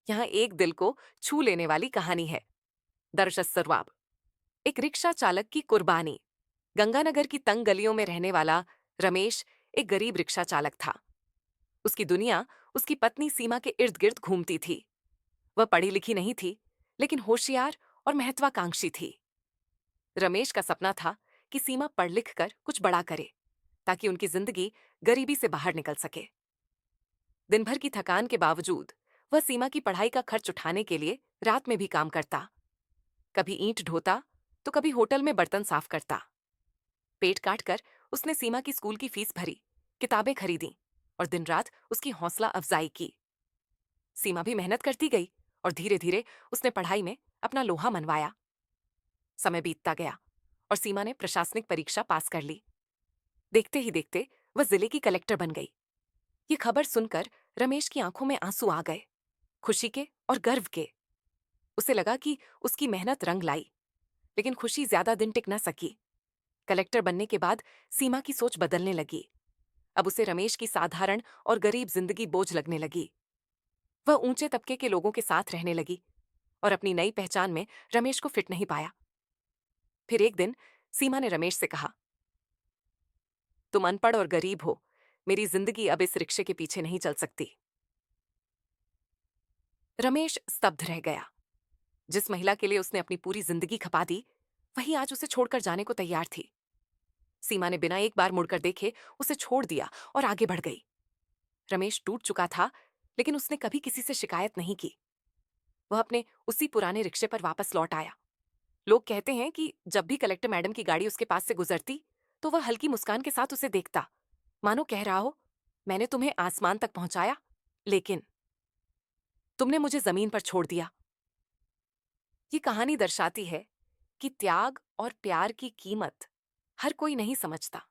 यहाँ एक दिल को छू लेने वाली कहानी है। दरअसल सरवाब, एक रिक्शा चालक की कुर्बानी। गंगानगर की तंग गलियों में रहने वाला रमेश एक गरीब रिक्शा चालक था। उसकी दुनिया उसकी पत्नी सीमा के इर्द गिर्द घूमती थी। वह पढ़ी लिखी नहीं थी, लेकिन होशियार और महत्वाकांक्षी थी। रमेश का सपना था कि सीमा पढ़ लिख कर कुछ बड़ा करे, ताकि उनकी जिंदगी गरीबी से बाहर निकल सके। दिन भर की थकान के बावजूद वह सीमा की पढ़ाई का खर्च उठाने के लिए रात में भी काम करता। कभी ईंट ढोता तो कभी होटल में बर्तन साफ करता। पेट काट कर उसने सीमा की स्कूल की फीस भरी, किताबें खरीदी और दिन रात उसकी हौसला अफजाई की। सीमा भी मेहनत करती गई और धीरे धीरे उसने पढ़ाई में अपना लोहा मनवाया। समय बीतता गया और सीमा ने प्रशासनिक परीक्षा पास कर ली। देखते ही देखते वह जिले की कलेक्टर बन गई। ये खबर सुनकर रमेश की आंखों में आंसू आ गए, खुशी के और गर्व के। उसे लगा कि उसकी मेहनत रंग लाई, लेकिन खुशी ज्यादा दिन टिक न सकी। कलेक्टर बनने के बाद सीमा की सोच बदलने लगी। अब उसे रमेश की साधारण और गरीब जिंदगी बोझ लगने लगी। वह ऊंचे तबके के लोगों के साथ रहने लगी और अपनी नई पहचान में रमेश को फिट नहीं पाया। फिर एक दिन सीमा ने रमेश से कहा, तुम अनपढ़ और गरीब हो, मेरी जिंदगी अब इस रिक्शे के पीछे नहीं चल सकती। रमेश स्तब्ध रह गया। जिस महिला के लिए उसने अपनी पूरी जिंदगी खपा दी, वही आज उसे छोड़कर जाने को तैयार थी। सीमा ने बिना एक बार मुड़कर देखे उसे छोड़ दिया और आगे बढ़ गई। रमेश टूट चुका था, लेकिन उसने कभी किसी से शिकायत नहीं की। वह अपने उसी पुराने रिक्शे पर वापस लौट आया। लोग कहते हैं कि जब भी कलेक्टर मैडम की गाड़ी उसके पास से गुजरती, तो वह हल्की मुस्कान के साथ उसे देखता, मानो कह रहा हो, मैंने तुम्हें आसमान तक पहुंचाया, लेकिन तुमने मुझे जमीन पर छोड़ दिया। ये कहानी दर्शाती है कि त्याग और प्यार की कीमत हर कोई नहीं समझता।